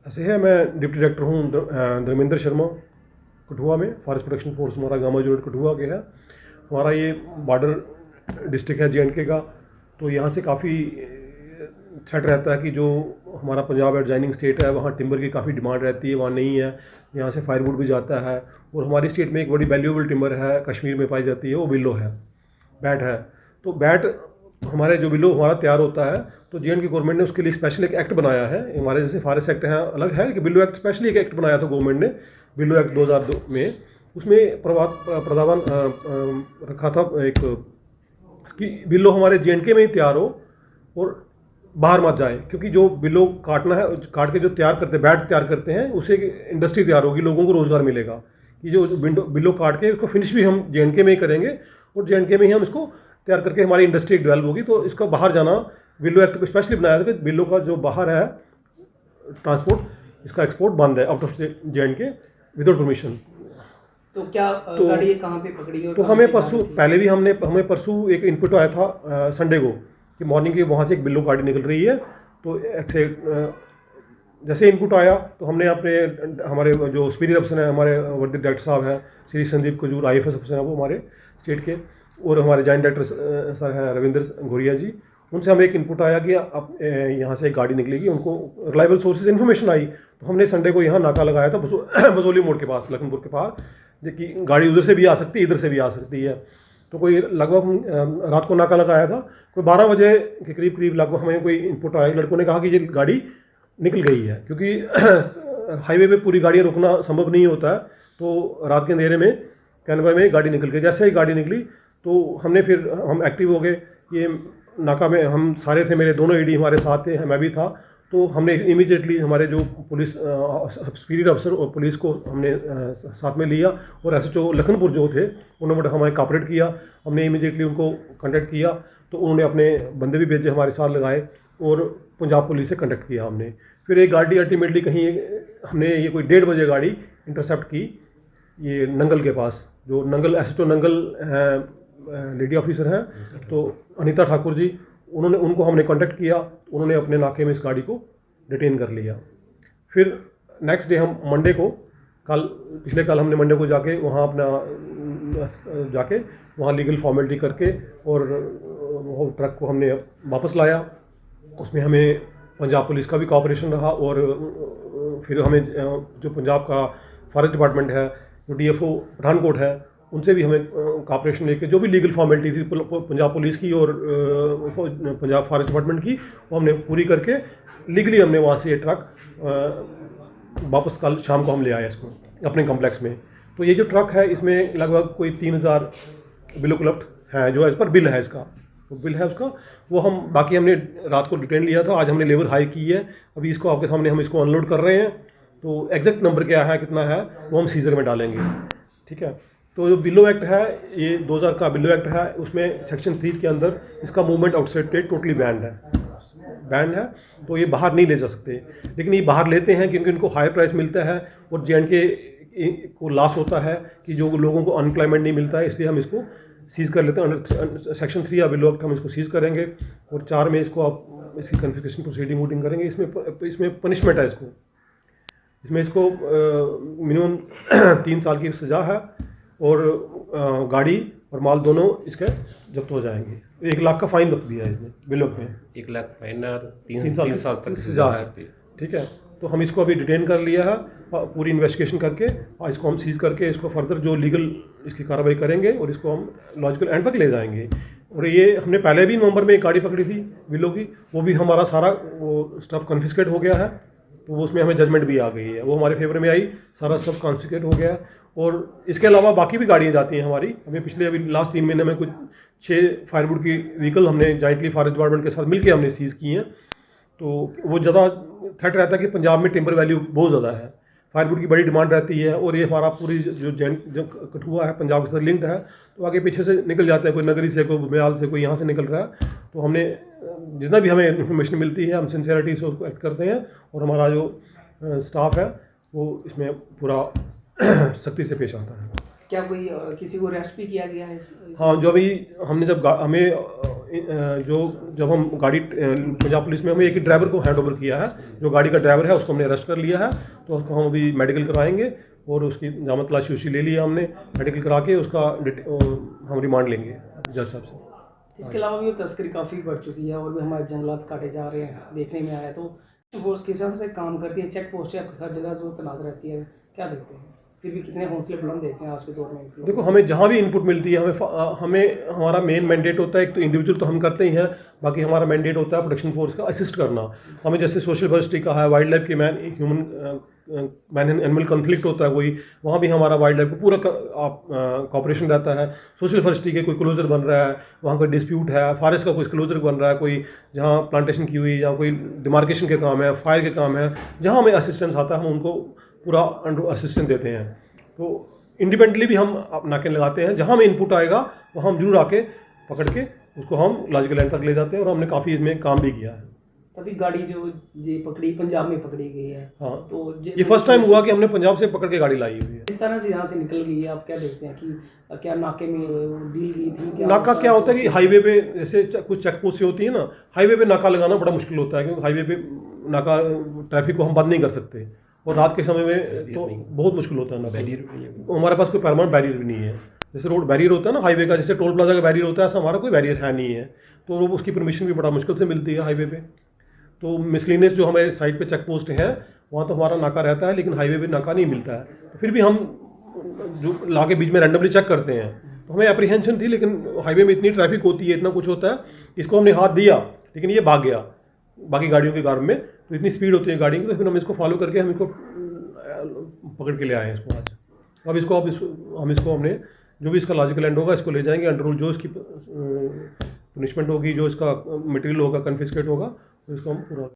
ऐसे है, मैं डिप्टी डायरेक्टर हूँ धर्मेंद्र शर्मा, कठुआ में। फॉरेस्ट प्रोटेक्शन फोर्स हमारा गामा यूनिट कठुआ के है। हमारा ये बॉर्डर डिस्ट्रिक्ट है JNK का, तो यहाँ से काफ़ी थ्रेट रहता है कि जो हमारा पंजाब एडजॉइनिंग स्टेट है वहाँ टिम्बर की काफ़ी डिमांड रहती है, वहाँ नहीं है। यहाँ से फायरवुड भी जाता है, और हमारी स्टेट में एक बड़ी वैल्यूएबल टिम्बर है कश्मीर में पाई जाती है, वो बिल्लो है, बैट है। तो बैट हमारे जो बिल्लो हमारा तैयार होता है, तो JNK गवर्नमेंट ने उसके लिए स्पेशल एक एक्ट बनाया है। हमारे जैसे फॉरेस्ट एक्ट है अलग है, कि बिल्लो एक्ट स्पेशली एक एक्ट बनाया था गवर्नमेंट ने, बिल्लो एक्ट 2002 में। उसमें प्रावधान रखा था एक कि बिल्लो हमारे JNK में ही तैयार हो और बाहर मत जाए, क्योंकि जो बिल्लो काटना है, काट के जो तैयार करते हैं, बैट तैयार करते हैं, उससे इंडस्ट्री तैयार होगी, लोगों को रोज़गार मिलेगा। कि जो बिल्लो काट के उसको फिनिश भी हम JNK में ही करेंगे, और JNK में ही हम इसको तैयार करके हमारी इंडस्ट्री डेवलप होगी। तो इसका बाहर जाना बिल्लो एक्ट स्पेशली बनाया था कि बिल्लो का जो बाहर है ट्रांसपोर्ट, इसका एक्सपोर्ट बंद है out of JNK without permission. तो क्या गाड़ी कहाँ पे पकड़ी? और तो हमें परसों पहले भी हमें परसों एक इनपुट आया था संडे को, कि मॉर्निंग की वहाँ से एक बिल्लो गाड़ी निकल रही है। तो जैसे इनपुट आया तो हमने हमारे जो सुपीरियर अफसर हैं, हमारे वर्दी डायरेक्टर साहब हैं श्री संदीप कजूर, IFS अफसर हैं वो हमारे स्टेट के, और हमारे जॉइंट डायरेक्टर सर हैं रविंद्र घोरिया जी, उनसे हमें एक इनपुट आया कि अब यहाँ से एक गाड़ी निकलेगी। उनको रिलायबल सोर्सेज इन्फॉर्मेशन आई, तो हमने संडे को यहाँ नाका लगाया था बसोली मोड़ के पास, लखनपुर के पास, कि गाड़ी उधर से भी आ सकती है, इधर से भी आ सकती है। तो कोई लगभग रात को नाका लगाया था, कोई 12 बजे के करीब लगभग हमें कोई इनपुट आया, लड़कों ने कहा कि ये गाड़ी निकल गई है, क्योंकि हाईवे पे पूरी गाड़ियाँ रुकना संभव नहीं होता है। तो रात के अंधेरे में कैनवा में गाड़ी निकल गई। जैसे ही गाड़ी निकली तो हम एक्टिव हो गए। ये नाका में हम सारे थे, मेरे दोनों AD हमारे साथ थे, मैं भी था। तो हमने इमीडिएटली हमारे जो पुलिस सुपीरियर अफसर और पुलिस को हमने साथ में लिया, और SHO लखनपुर जो थे उन्होंने हमें कॉपरेट किया। हमने इमीडिएटली उनको कांटेक्ट किया, तो उन्होंने अपने बंदे भी भेजे, हमारे साथ लगाए, और पंजाब पुलिस से कांटेक्ट किया हमने। फिर एक गाड़ी अल्टीमेटली कहीं हमने ये कोई 1:30 बजे गाड़ी इंटरसेप्ट की, ये नंगल के पास, जो Nangal SHO Nangal lady officer हैं, तो अनीता ठाकुर जी, उनको हमने कांटेक्ट किया। उन्होंने अपने नाके में इस गाड़ी को डिटेन कर लिया। फिर नेक्स्ट डे हम मंडे को, पिछले कल हमने मंडे को जाके वहाँ वहाँ लीगल फॉर्मेलिटी करके और वो ट्रक को हमने वापस लाया। उसमें हमें पंजाब पुलिस का भी कोऑपरेशन रहा, और फिर हमें जो पंजाब का फॉरेस्ट डिपार्टमेंट है, जो DFO पठानकोट है, उनसे भी हमें कोऑपरेशन लेके जो भी लीगल फॉर्मेलिटी थी पंजाब पुलिस की और पंजाब फॉरेस्ट डिपार्टमेंट की, वो हमने पूरी करके लीगली हमने वहाँ से ये ट्रक वापस कल शाम को हम ले आए इसको अपने कॉम्प्लेक्स में। तो ये जो ट्रक है, इसमें लगभग कोई 3000 बिलो कलेक्ट है, जो एज पर बिल है इसका, तो बिल है उसका। वो हम बाकी हमने रात को डिटेन लिया था, आज हमने लेबर हाई की है। अभी इसको आपके सामने हम इसको अनलोड कर रहे हैं। तो एग्जैक्ट नंबर क्या है, कितना है, वो हम सीजर में डालेंगे। ठीक है। तो जो बिल्लो एक्ट है, ये 2000 का बिल्लो एक्ट है, उसमें सेक्शन 3 के अंदर इसका movement outside state totally band है। तो ये बाहर नहीं ले जा सकते, लेकिन ये बाहर लेते हैं क्योंकि इनको हायर प्राइस मिलता है, और JNK को लॉस होता है कि जो लोगों को अनएम्प्लॉयमेंट नहीं मिलता है, इसलिए हम इसको सीज़ कर लेते हैं। अंडर सेक्शन 3 या बिल्लो एक्ट हम इसको सीज़ करेंगे, और 4 में इसको आप इसकी कन्फिस्केशन प्रोसीडिंग वोटिंग करेंगे। इसमें पनिशमेंट है इसको मिनिमम 3 साल की सज़ा है, और गाड़ी और माल दोनों इसके जब्त हो जाएंगे। 1 लाख का फाइन रख दिया है इसमें बिल्लो में, 1 लाख फाइन और 3 साल तक सजा है। ठीक है। तो हम इसको अभी डिटेन कर लिया है, पूरी इन्वेस्टिगेशन करके, और इसको हम सीज करके इसको फर्दर जो लीगल इसकी कार्रवाई करेंगे, और इसको हम लॉजिकल एंड तक ले जाएंगे। और ये हमने पहले भी नवंबर में एक गाड़ी पकड़ी थी बिल्लो की, वो भी हमारा सारा वो स्टफ कन्फिस्केट हो गया है। तो वो उसमें हमें जजमेंट भी आ गई है, वो हमारे फेवर में आई, सारा स्टफ कॉन्फिस्केट हो गया है। और इसके अलावा बाकी भी गाड़ियाँ जाती हैं हमारी। अभी लास्ट 3 महीने में कुछ 6 फायरवुड की व्हीकल हमने जॉइंटली फॉरेस्ट डिपार्टमेंट के साथ मिलकर हमने सीज़ की हैं। तो वो ज़्यादा थ्रेट रहता है कि पंजाब में टिम्बर वैल्यू बहुत ज़्यादा है, फायरवुड की बड़ी डिमांड रहती है, और ये हमारा पूरी जो कठुआ है पंजाब के साथ लिंक्ड है, तो आगे पीछे से निकल जाता है, कोई नगरी से, कोई बयाल से, कोई यहाँ से निकल रहा है। तो हमने जितना भी हमें इन्फॉर्मेशन मिलती है, हम सिंसियरिटी से उसको एक्ट करते हैं, और हमारा जो स्टाफ है वो इसमें पूरा सख्ती से पेश आता है। क्या कोई किसी को अरेस्ट भी किया गया है? हाँ, जो अभी हमने जब हमें जो जब हम गाड़ी पंजाब पुलिस में हमें एक ही ड्राइवर को हैंड ओवर किया है, जो गाड़ी का ड्राइवर है उसको हमने अरेस्ट कर लिया है। तो उसको हम अभी मेडिकल कराएंगे और उसकी जामत तलाशी उसी ले लिया हमने, मेडिकल करा के उसका हम रिमांड लेंगे जज साहब से। इसके अलावा भी तस्करी काफ़ी बढ़ चुकी है और भी हमारे जंगलात काटे जा रहे हैं, देखने में आया। तो फोर्स किस तरह से काम करती है, चेक पोस्ट है हर जगह जो तैनात रहती है, क्या देखते हैं? फिर भी कितने हौसले बुलंद देखते हैं आज के दौर में? देखो, हमें जहाँ भी इनपुट मिलती है हमें हमारा मेन मैंडेट होता है, एक तो इंडिविजुअल तो हम करते ही हैं, बाकी हमारा मैंडेट होता है प्रोटेक्शन फोर्स का असिस्ट करना। हमें जैसे सोशल फॉरेस्ट्री का है, वाइल्ड लाइफ के मैन एनिमल कॉन्फ्लिक्ट होता है कोई, वहाँ भी हमारा वाइल्ड लाइफ को पूरा कॉपरेशन रहता है। सोशल फॉरेस्ट्री के कोई क्लोजर बन रहा है, वहाँ कोई डिस्प्यूट है, फॉरेस्ट का कोई क्लोजर बन रहा है, कोई जहाँ प्लांटेशन की हुई, जहाँ कोई डिमार्केशन के काम है, फायर के काम है, जहाँ हमें असिस्टेंस आता है हम उनको पूरा असिस्टेंस देते हैं। तो इंडिपेंडेंटली भी हम नाके लगाते हैं, जहाँ हमें इनपुट आएगा वहाँ हम जरूर आके पकड़ के उसको हम लॉजिकल एंड तक ले जाते हैं, और हमने काफ़ी इसमें काम भी किया है। तभी गाड़ी जो ये पकड़ी पंजाब में पकड़ी गई है। हाँ, तो ये फर्स्ट टाइम हुआ कि हमने पंजाब से पकड़ के गाड़ी लाई हुई है। इस तरह से यहाँ से निकल गई है, आप क्या देखते हैं कि क्या नाके में डील गई थी? क्या नाका क्या होता है कि हाईवे पे जैसे कुछ चेक पोस्ट होती है ना, हाईवे पे नाका लगाना बड़ा मुश्किल होता है, क्योंकि हाईवे पे नाका ट्रैफिक को हम बंद नहीं कर सकते, और रात के समय में तो बहुत मुश्किल होता है ना। बैरियर हमारे पास कोई परमानेंट बैरियर भी नहीं है। जैसे रोड बैरियर होता है ना हाईवे का, जैसे टोल प्लाजा का बैरियर होता है, ऐसा हमारा कोई बैरियर है नहीं है, तो उसकी परमिशन भी बड़ा मुश्किल से मिलती है हाईवे पे। तो मिसलिनियस जो हमारे साइड पे चेक पोस्ट है वहाँ तो हमारा नाका रहता है, लेकिन हाईवे पे नाका नहीं मिलता है। तो फिर भी हम जो ला के बीच में रैंडमली चेक करते हैं, तो हमें एप्रीहेंशन थी, लेकिन हाईवे में इतनी ट्रैफिक होती है, इतना कुछ होता है, इसको हमने हाथ दिया लेकिन ये भाग गया बाकी गाड़ियों के कारण में, तो इतनी स्पीड होती है गाड़ी की, तो फिर हम इसको फॉलो करके हम इसको पकड़ के ले आए हैं इसको आज। हम इसको हमने जो भी इसका लॉजिकल एंड होगा इसको ले जाएंगे अंडर रूल, जो इसकी पनिशमेंट होगी, जो इसका मटेरियल होगा कन्फिस्केट होगा, तो इसको हम पूरा